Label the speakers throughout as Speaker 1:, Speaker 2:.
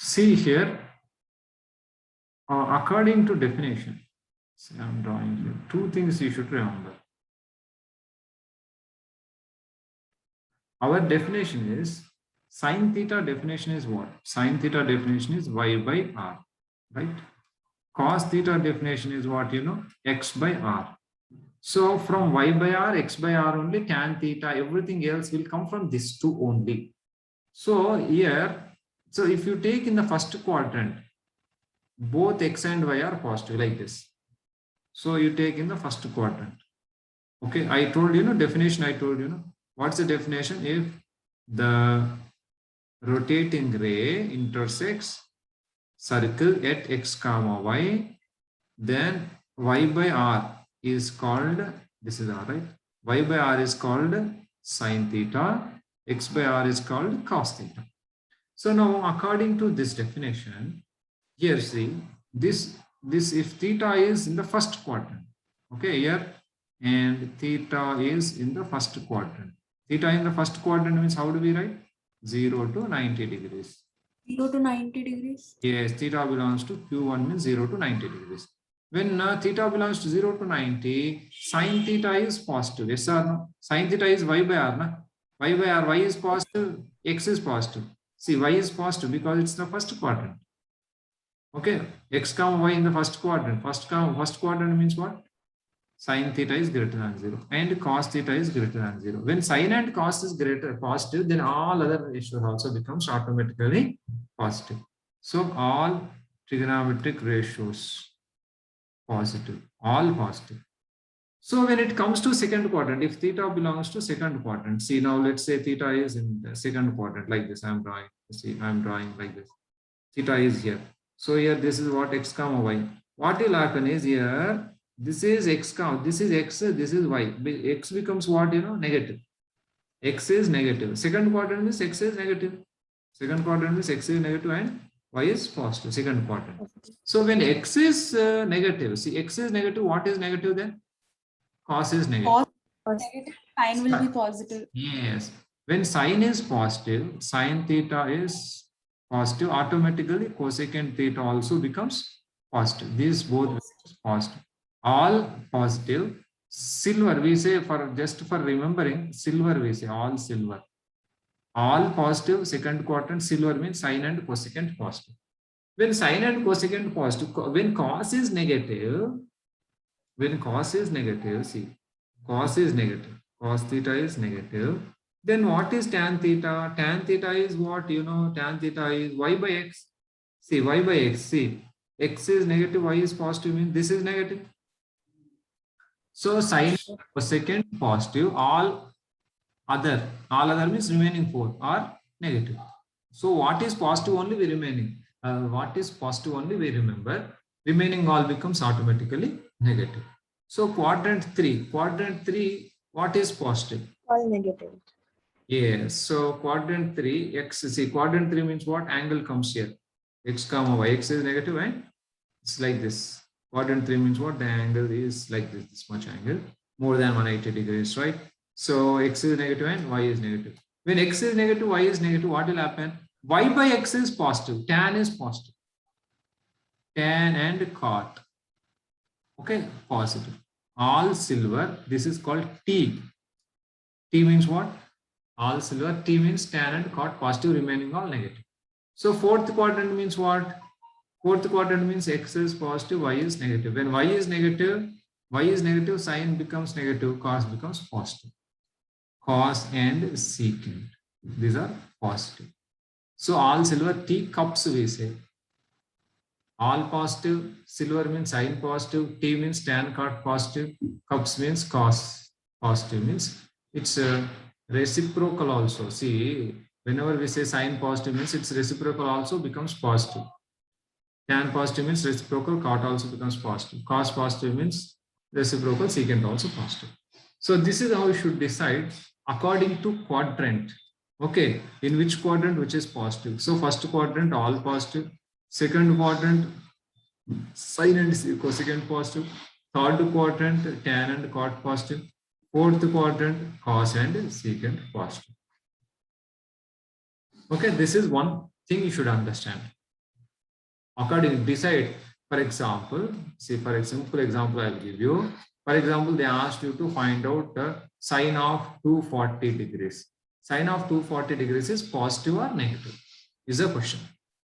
Speaker 1: See here, according to definition, see, I'm drawing here. Two things you should remember. Our definition is sine theta definition is what? Sine theta definition is y by r, right? Cos theta definition is what, you know, x by r. So from y by r, x by r only, tan theta, everything else will come from these two only. So here, so if you take in the first quadrant, both x and y are positive like this. So you take in the first quadrant. Okay, I told you, definition I told you, what's the definition? If the rotating ray intersects circle at x comma y, then y by r is called, this is r, right? Y by r is called sine theta, x by r is called cos theta. So now according to this definition, here see, this if theta is in the first quadrant, okay, here, and theta is in the first quadrant. Theta in the first quadrant means how do we write? 0 to 90 degrees.
Speaker 2: 0 to 90 degrees?
Speaker 1: Yes, theta belongs to Q1 means 0 to 90 degrees. When theta belongs to 0 to 90, sine theta is positive. Yes or no? Sine theta is y by r. Na? Y by r, y is positive, x is positive. See, y is positive because it's the first quadrant. Okay, x comma y in the first quadrant. First quadrant means what? Sine theta is greater than 0 and cos theta is greater than 0. When sine and cos is greater positive, then all other ratios also becomes automatically positive. So all trigonometric ratios positive, all positive. So when it comes to second quadrant, if theta belongs to second quadrant, see now let's say theta is in the second quadrant like this. I'm drawing. See, I'm drawing like this. Theta is here. So here this is what x comma y. What will happen is here, this is x comma, this is x, this is y. X becomes what, negative. X is negative. Second quadrant means x is negative. Second quadrant means x is negative and y is positive. Second quadrant. So when x is negative, see x is negative, what is negative then? Cos is negative.
Speaker 2: Negative. Sine will be positive.
Speaker 1: Yes. When sine is positive, sine theta is positive, automatically cosecant theta also becomes positive. These both positive. All positive. Silver, we say, for just for remembering, silver we say, all silver. All positive, second quadrant, silver means sine and cosecant positive. When sine and cosecant positive, when cos is negative, see, cos is negative, cos theta is negative, then what is tan theta? Tan theta is what, tan theta is y by x. See, y by x, see, x is negative, y is positive, means this is negative. So sine cosecant positive, all other means remaining 4 are negative. So what is positive only we remaining. What is positive only we remember. Remaining all becomes automatically negative. So quadrant 3, what is positive?
Speaker 2: All negative.
Speaker 1: Yes. So quadrant 3, x, see, quadrant 3 means what? Angle comes here. X comma y, x is negative and it's like this. Quadrant 3 means what? The angle is like this much angle, more than 180 degrees, right? So x is negative and y is negative. When x is negative, y is negative, what will happen? Y by x is positive, tan is positive. Tan and cot. Okay, positive. All silver, this is called T. T means what? All silver. T means tan and cot positive, remaining all negative. So fourth quadrant means what? Fourth quadrant means x is positive, y is negative. When y is negative, sine becomes negative, cos becomes positive. Cos and secant, these are positive. So all silver, T cups we say. All positive, silver means sine positive, T means tan cot positive, cups means cos positive, means it's a reciprocal also. See, whenever we say sine positive means it's reciprocal also becomes positive. Tan positive means reciprocal, cot also becomes positive. Cos positive means reciprocal, secant also positive. So this is how you should decide according to quadrant. Okay, in which quadrant which is positive. So first quadrant all positive, second quadrant sine and cosecant positive, third quadrant tan and cot positive, fourth quadrant cos and secant positive. Okay, this is one thing you should understand. According, decide. For example, see, for example, I'll give you. For example, they asked you to find out the sine of 240 degrees. Sine of 240 degrees is positive or negative? Is a question.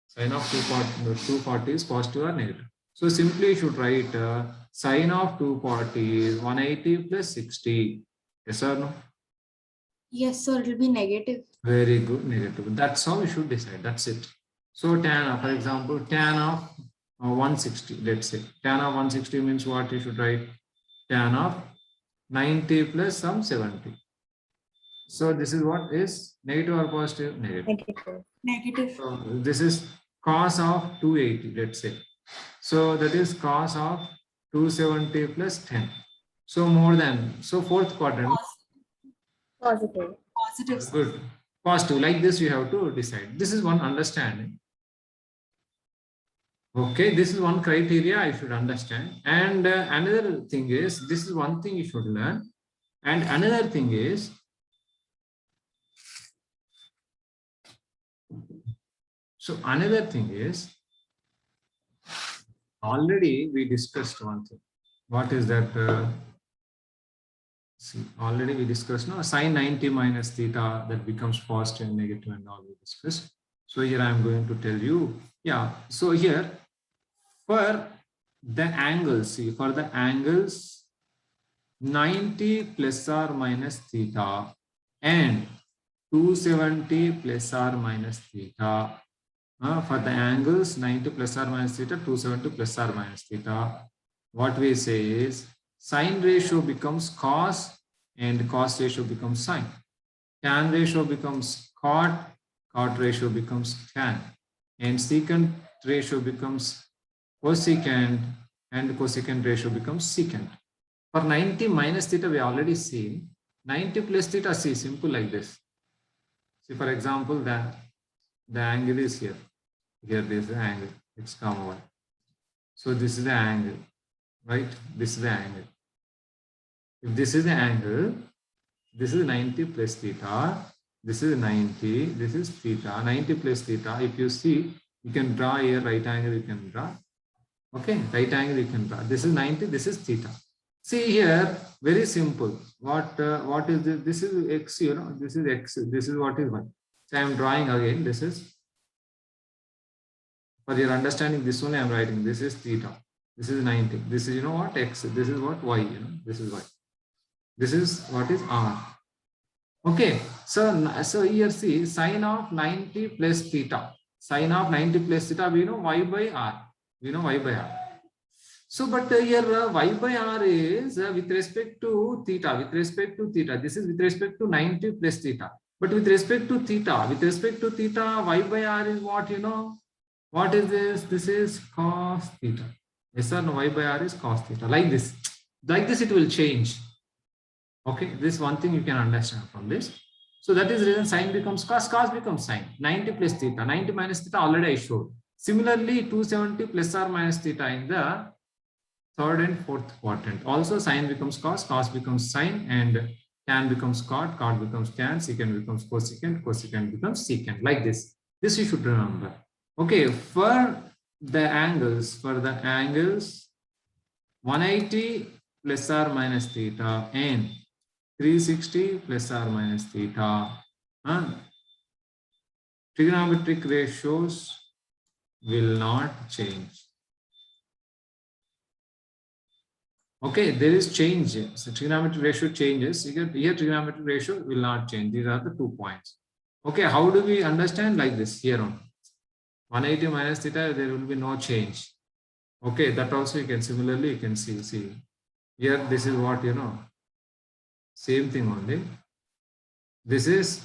Speaker 1: Sine of 240 is positive or negative? So simply you should write sine of 240 is 180 plus 60. Yes or no?
Speaker 2: Yes, sir. It will be negative.
Speaker 1: Very good, negative. That's how you should decide. That's it. So tan, for example, tan of 160, let's say. Tan of 160 means what you should write? Tan of 90 plus some 70. So this is what is negative or positive? Negative.
Speaker 2: Negative. Negative.
Speaker 1: So this is cos of 280, let's say. So that is cos of 270 plus 10. So more than, so fourth quadrant.
Speaker 2: Positive. Positive.
Speaker 1: Good. Positive. Like this you have to decide. This is one understanding. Okay, this is one criteria I should understand. And another thing is, this is one thing you should learn. And another thing is, already we discussed one thing. What is that? See, already we discussed, no, sine 90 minus theta, that becomes positive and negative and all we discussed. So here I am going to tell you, yeah. So here, for the angles, see, for the angles 90 plus or minus theta and 270 plus or minus theta, for the angles 90 plus or minus theta, 270 plus or minus theta, what we say is sine ratio becomes cos and cos ratio becomes sine. Tan ratio becomes cot, cot ratio becomes tan, and secant ratio becomes cosecant, and cosecant ratio becomes secant. For 90 minus theta, we already seen. 90 plus theta, see, simple like this. See, for example, the angle is here. Here this is the angle, x comma y. So this is the angle, right? This is the angle. If this is the angle, this is 90 plus theta, this is 90, this is theta, 90 plus theta. If you see, you can draw here, right angle you can draw. Okay, right angle you can draw. This is 90, this is theta. See here, very simple. What is this? This is x, you know, this is x, this is what is y. So I am drawing again, this is, for your understanding, this only I am writing, this is theta, this is 90, this is, you know what, x, this is what, y, you know, this is y. This is what is r. Okay, so here see, sine of 90 plus theta. Sine of 90 plus theta, we know y by r. We know y by r. So, but here y by r is with respect to theta. With respect to theta, this is with respect to 90 plus theta. But with respect to theta, y by r is what, you know? What is this? This is cos theta. Yes or no? Y by r is cos theta. Like this. Like this, it will change. Okay, this one thing you can understand from this. So that is the reason sine becomes cos, cos becomes sine. 90 plus theta, 90 minus theta already I showed. Similarly, 270 plus or minus theta in the third and fourth quadrant. Also sine becomes cos, cos becomes sine, and tan becomes cot, cot becomes tan, secant becomes cosecant, cosecant becomes secant. Like this. This you should remember. Okay, for the angles 180 plus or minus theta and 360 plus or minus theta, trigonometric ratios will not change. Okay, there is change. So trigonometric ratio changes. Here trigonometric ratio will not change. These are the 2 points. Okay, how do we understand? Like this here on 180 minus theta, there will be no change. Okay, that also you can similarly you can see here. This is what, you know, same thing only. This is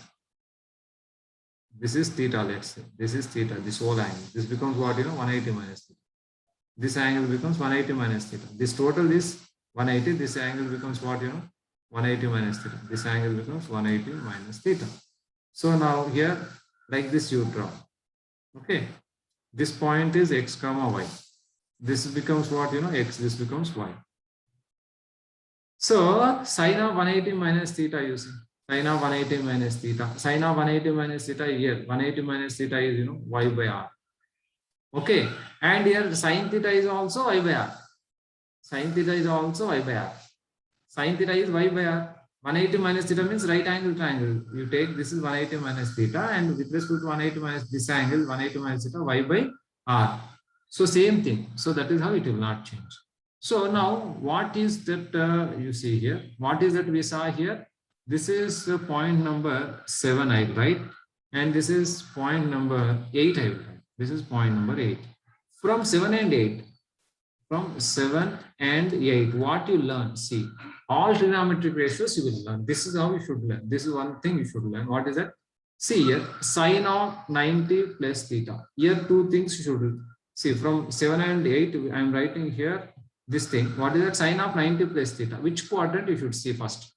Speaker 1: theta, let's say. This is theta, this whole angle. This becomes what, you know, 180 minus theta. This angle becomes 180 minus theta. This total is 180. This angle becomes what, you know, 180 minus theta. This angle becomes 180 minus theta. So now here, like this you draw. Okay. This point is x comma y. This becomes what, you know, x. This becomes y. So sine of 180 minus theta, you see. Sine of 180 minus theta. Sine of 180 minus theta here. 180 minus theta is, you know, y by r. Okay, and here sine theta is also y by r. Sine theta is also y by r. Sine theta is y by r. 180 minus theta means right angle triangle. You take this is 180 minus theta, and with respect to 180 minus this angle, 180 minus theta, y by r. So same thing. So that is how it will not change. So now what is that you see here? What is that we saw here? This is point number 7 I will write, and this is point number 8 I will write. This is point number 8. From 7 and 8, from 7 and 8, what you learn, see, all trigonometric ratios you will learn. This is how you should learn. This is one thing you should learn. What is that? See here, sine of 90 plus theta. Here two things you should see. From 7 and 8, I am writing here this thing. What is that? Sine of 90 plus theta. Which quadrant you should see first?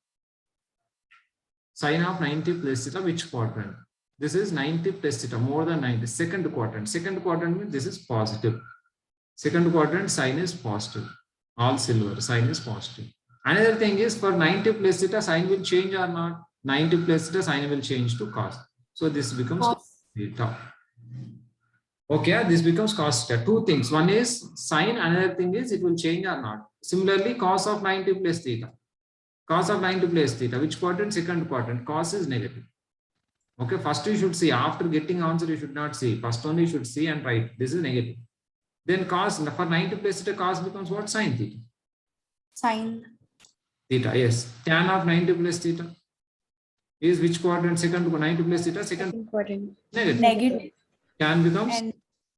Speaker 1: Sine of 90 plus theta, which quadrant? This is 90 plus theta, more than 90. Second quadrant. Second quadrant means this is positive. Second quadrant, sine is positive. All silver, sine is positive. Another thing is for 90 plus theta, sine will change or not? 90 plus theta, sine will change to cos. So this becomes cos theta. Okay, this becomes cos theta. Two things. One is sine, another thing is it will change or not. Similarly, cos of 90 plus theta. Cos of 90 plus theta. Which quadrant? Second quadrant. Cos is negative. Okay, first you should see. After getting answer, you should not see. First only you should see and write. This is negative. Then cos, for 90 plus theta, cos becomes what? Sine theta.
Speaker 2: Sine
Speaker 1: Theta, yes. Tan of 90 plus theta is which quadrant? Second 90 plus theta, second
Speaker 2: quadrant.
Speaker 1: negative.
Speaker 2: Negative.
Speaker 1: Tan becomes
Speaker 2: And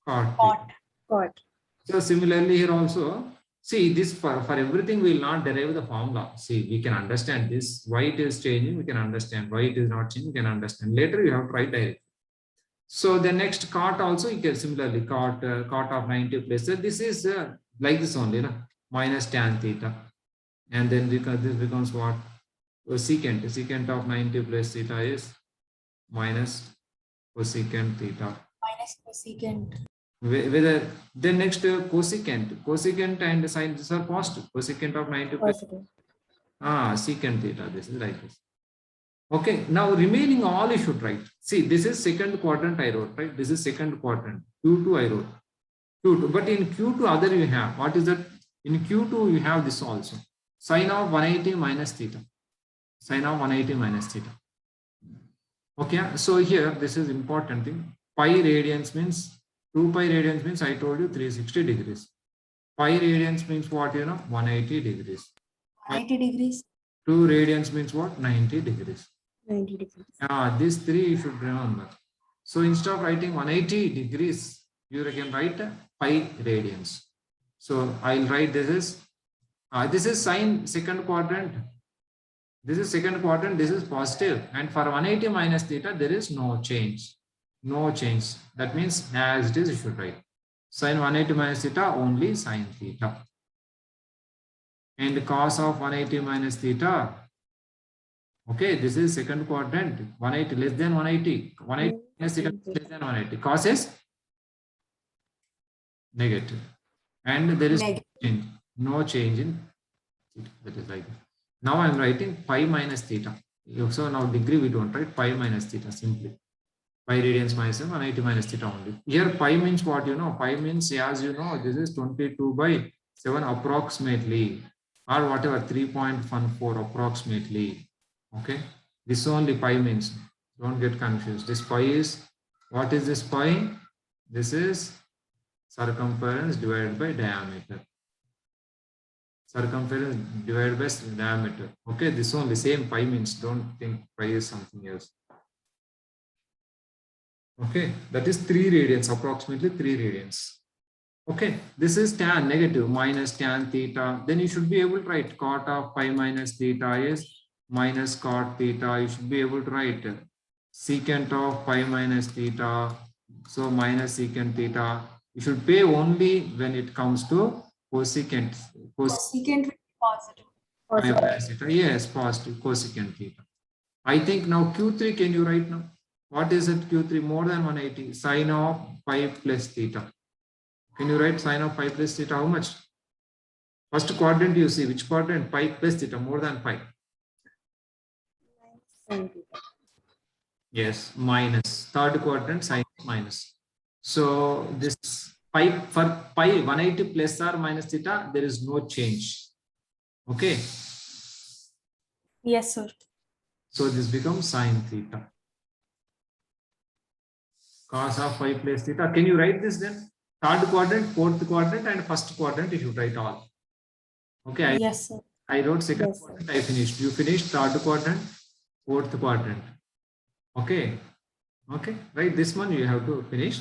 Speaker 1: cot.
Speaker 2: cot. Cot.
Speaker 1: So similarly here also, see this for everything we will not derive the formula. See, we can understand this, why it is changing, we can understand, why it is not changing, we can understand. Later you have to write directly. So the next cot also you can similarly cot of 90 plus. So this is like this only, no? Minus tan theta. And then because this becomes what? Secant. Secant of 90 plus theta is minus cosecant theta.
Speaker 2: Minus cosecant.
Speaker 1: Whether then next cosecant and sine, these are positive. Cosecant of 90 plus secant theta. This is like this. Okay, now remaining all you should write. See, this is second quadrant I wrote, right? This is second quadrant. Q2 I wrote. Q2, but in Q2 other you have. What is that? In Q2 you have this also. Sine of 180 minus theta. Sine of 180 minus theta. Okay, so here this is important thing. Pi radians means 2 pi radians means I told you 360 degrees. Pi radians means what, you know? 180 degrees.
Speaker 2: 180 degrees.
Speaker 1: 2 radians means what? 90 degrees.
Speaker 2: 90 degrees.
Speaker 1: These three you should remember. So instead of writing 180 degrees, you can write pi radians. So I'll write this is sine second quadrant. This is second quadrant. This is positive, and for 180 minus theta there is no change. No change. That means as it is you should write sine 180 minus theta only sine theta. And cos of 180 minus theta. Okay, this is second quadrant. 180 less than 180. 180 minus theta less than 180. Cos is negative. And there is change. No change in theta. That is like that. Now I am writing pi minus theta. So now degree we don't write pi minus theta simply. Pi radians minus 180 minus theta only. Here pi means what, you know? Pi means, as you know, this is 22 by 7 approximately, or whatever, 3.14 approximately. Okay, this only pi means. Don't get confused. This pi is, what is this pi? This is circumference divided by diameter. Circumference divided by diameter. Okay, this only same pi means. Don't think pi is something else. Okay, that is 3 radians, approximately 3 radians. Okay, this is tan negative minus tan theta. Then you should be able to write cot of pi minus theta is minus cot theta. You should be able to write secant of pi minus theta. So minus secant theta. You should pay only when it comes to cosecant.
Speaker 2: Cosecant will be positive.
Speaker 1: Pi minus theta. Yes, positive cosecant theta. I think now Q3 can you write now? What is it Q3? More than 180. Sine of pi plus theta. Can you write sine of pi plus theta? How much? First quadrant you see. Which quadrant? Pi plus theta. More than pi. Yes, minus. Third quadrant, sine minus. So this for pi 180 plus or minus theta, there is no change. Okay.
Speaker 2: Yes, sir.
Speaker 1: So this becomes sine theta. Cos of pi plus theta. Can you write this then? Third quadrant, fourth quadrant, and first quadrant, you should write all. Okay.
Speaker 2: Yes, sir.
Speaker 1: I wrote second
Speaker 2: Yes, sir.
Speaker 1: quadrant, I finished. You finished third quadrant, fourth quadrant. Okay. Okay. Right. This one you have to finish.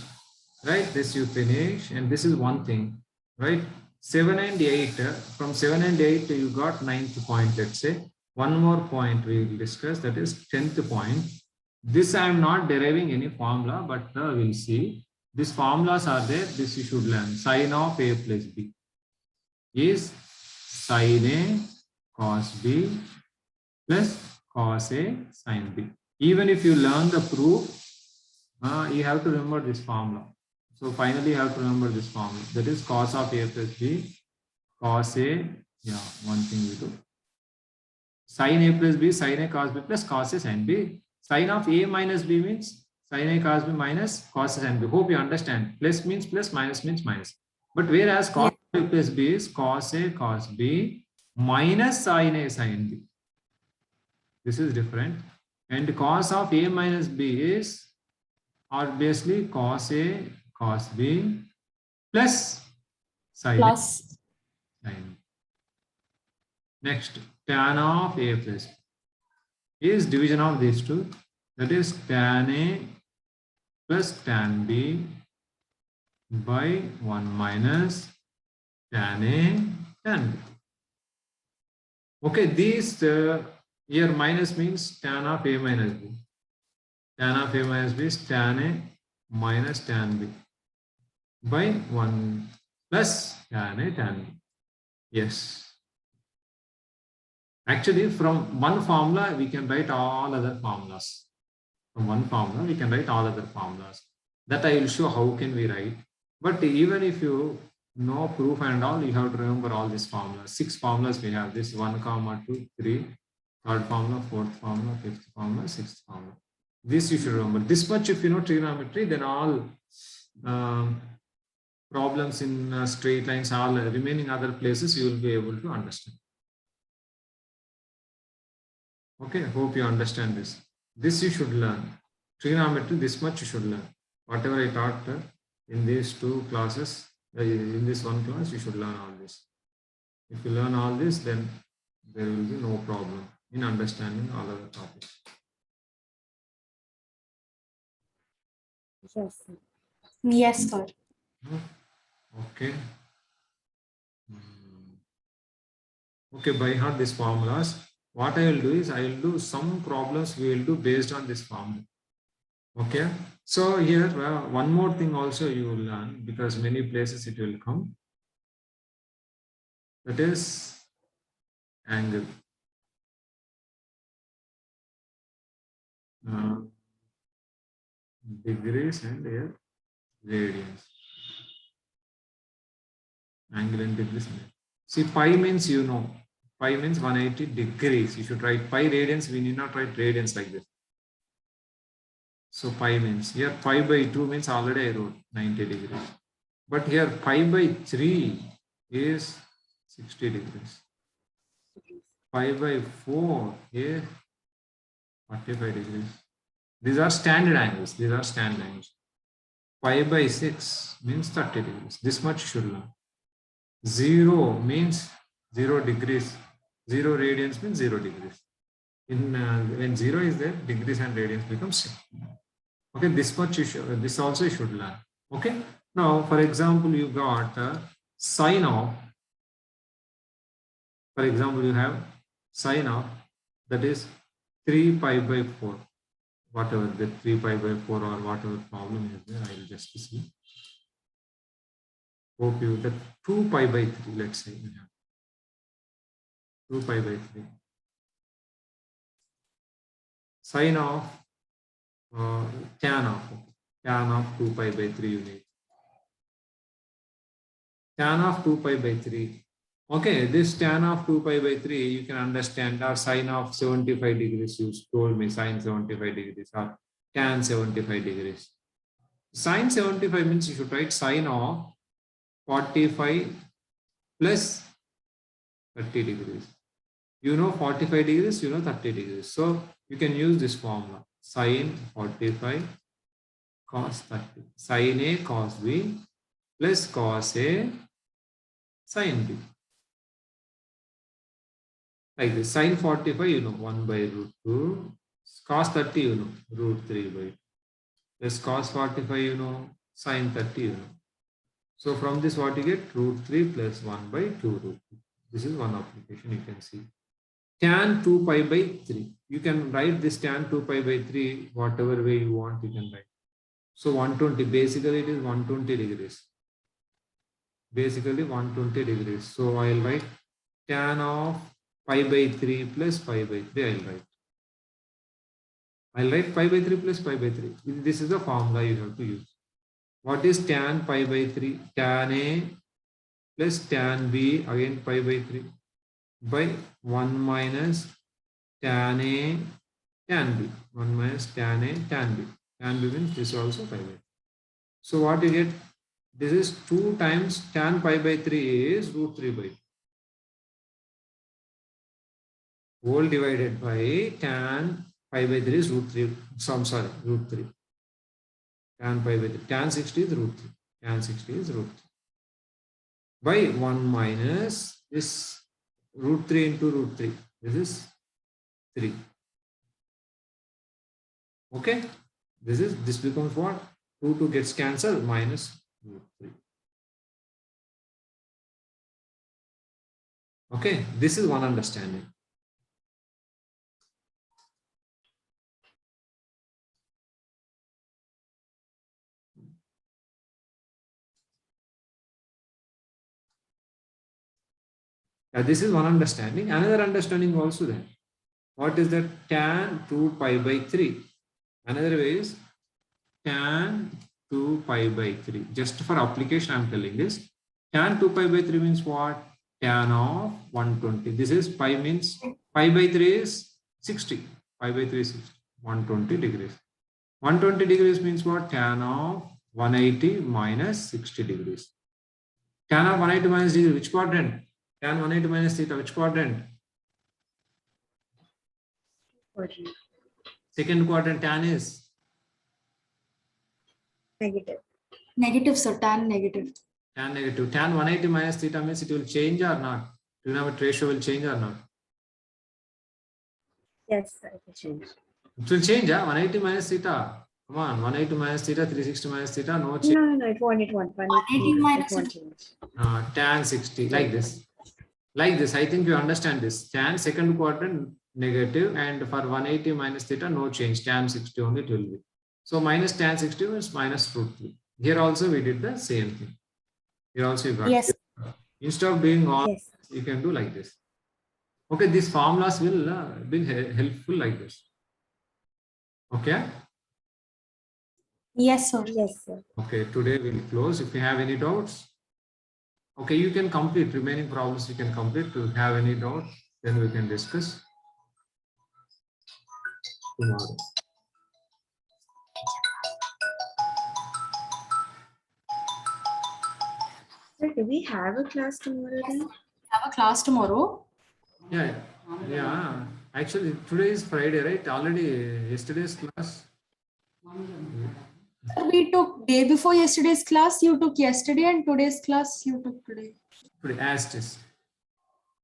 Speaker 1: Right. This you finish. And this is one thing. Right. 7 and 8. From 7 and 8, you got 9th point, let's say. One more point we will discuss, that is 10th point. This I am not deriving any formula, but we'll see. These formulas are there. This you should learn. Sine of A plus B is sine A cos B plus cos A sin B. Even if you learn the proof, you have to remember this formula. So finally, you have to remember this formula. That is cos of A plus B, cos A. Yeah, one thing we do. Sin A plus B, sin A cos B plus cos A sin B. Sin of A minus B means sin A cos B minus cos A sin B. Hope you understand. Plus means plus, minus means minus. But whereas cos A plus B is cos A cos B minus sin A sin B. This is different. And cos of A minus B is obviously cos A cos B plus sin
Speaker 2: Plus.
Speaker 1: A sin B. Next, tan of A plus B is division of these two. That is tan A plus tan B by 1 minus tan A tan B. Okay, these here minus means tan of A minus B. Tan of A minus B is tan A minus tan B by 1 plus tan A tan B. Yes. Actually, from one formula, we can write all other formulas. From one formula, we can write all other formulas. That I will show how can we write. But even if you know proof and all, you have to remember all these formulas. 6 formulas we have. This 1, 2, 3, third formula, fourth formula, fifth formula, sixth formula. This you should remember. This much if you know trigonometry, then all problems in straight lines, all remaining other places, you will be able to understand. Okay, hope you understand this. This you should learn. Trigonometry, this much you should learn. Whatever I taught in these 2 classes, in this 1 class, you should learn all this. If you learn all this, then there will be no problem in understanding all other topics.
Speaker 2: Yes, sir. Yes, sir.
Speaker 1: Okay. Okay, by heart these formulas. What I will do is I will do some problems we will do based on this formula. Okay. So here one more thing also you will learn, because many places it will come. That is angle. Degrees and here radians. Angle and degrees. See, pi means you know. Pi means 180 degrees. You should write pi radians. We need not write radians like this. So pi means here pi by 2 means already I wrote 90 degrees. But here pi by 3 is 60 degrees. Pi by 4 is 45 degrees. These are standard angles. These are standard angles. Pi by 6 means 30 degrees. This much you should learn. 0 means 0 degrees. 0 radians means 0 degrees. When 0 is there, degrees and radians become same. Okay, this much you should, this also you should learn. Okay. Now, for example, you got sine of. For example, you have sine of, that is 3 pi by 4. Whatever the 3 pi by 4 or whatever problem is there, I will just see. Hope you that 2 pi by 3, let's say. 2 pi by 3. Sine of tan of 2 pi by 3 you need. Tan of 2 pi by 3. Okay, this tan of 2 pi by 3 you can understand, or sine of 75 degrees. You told me sine 75 degrees or tan 75 degrees. Sine 75 means you should write sine of 45 plus 30 degrees. You know 45 degrees, you know 30 degrees. So you can use this formula. Sine 45 cos 30. Sine A cos B plus cos A sine B. Like this. Sine 45, you know, 1 by root 2. Cos 30, you know, root 3 by 2. Plus cos 45, you know, sine 30, you know. So from this, what you get? Root 3 plus 1 by 2 root 2. This is one application you can see. Tan 2 pi by 3. You can write this tan 2 pi by 3 whatever way you want, you can write. So 120, basically it is 120 degrees. Basically 120 degrees. So I'll write tan of pi by 3 plus pi by 3. I'll write pi by 3 plus pi by 3. This is the formula you have to use. What is tan pi by 3? Tan A plus tan B, again pi by 3, by 1 minus tan A tan B. 1 minus tan A tan B. Tan B means this also pi by 3. So what you get? This is 2 times tan pi by 3 is root 3 by 2. Whole divided by tan pi by 3 is root 3. So I'm sorry, root 3. Tan pi by 3. Tan 60 is root 3. Tan 60 is root 3. By 1 minus this root 3 into root 3. This is 3. Okay. This becomes what? 2 gets cancelled minus root 3. Okay. This is one understanding. This is one understanding. Another understanding also there. What is that? Tan 2 pi by 3. Another way is tan 2 pi by 3. Just for application, I'm telling this. Tan 2 pi by 3 means what? Tan of 120. This is pi means pi by 3 is 60. Pi by 3 is 60. 120 degrees. 120 degrees means what? Tan of 180 minus 60 degrees. Tan of 180 minus degree, which quadrant? Tan 180 minus theta, which quadrant? Second quadrant. Tan is
Speaker 2: Negative. Negative, sir. Tan negative.
Speaker 1: Tan negative. Tan 180 minus theta means it will change or not? Trigonometric ratio will change or not?
Speaker 2: Yes, sir. It will change.
Speaker 1: It will change, 180 minus theta. Come on, 180 minus theta, 360 minus theta, no change.
Speaker 2: No, it won't. 180 minus. It won't change.
Speaker 1: Tan 60, like this. Like this, I think you understand this. Tan second quadrant negative, and for 180 minus theta, no change. Tan 60 only it will be. So minus tan 60 is minus root 3. Here also we did the same thing. Here also you got.
Speaker 2: Yes.
Speaker 1: Instead of doing all,
Speaker 2: Yes.
Speaker 1: you can do like this. Okay, these formulas will be helpful like this. Okay.
Speaker 2: Yes, sir. Yes, sir.
Speaker 1: Okay, today we'll close. If you have any doubts, okay, you can complete remaining problems. You can complete. If you have any doubt, then we can discuss tomorrow.
Speaker 2: Sir, do we have a class tomorrow then? Have a class tomorrow?
Speaker 1: Yeah. Actually, today is Friday, right? Already yesterday's class.
Speaker 2: We took day before yesterday's class. You took yesterday, and today's class you took today.
Speaker 1: Today, as it is.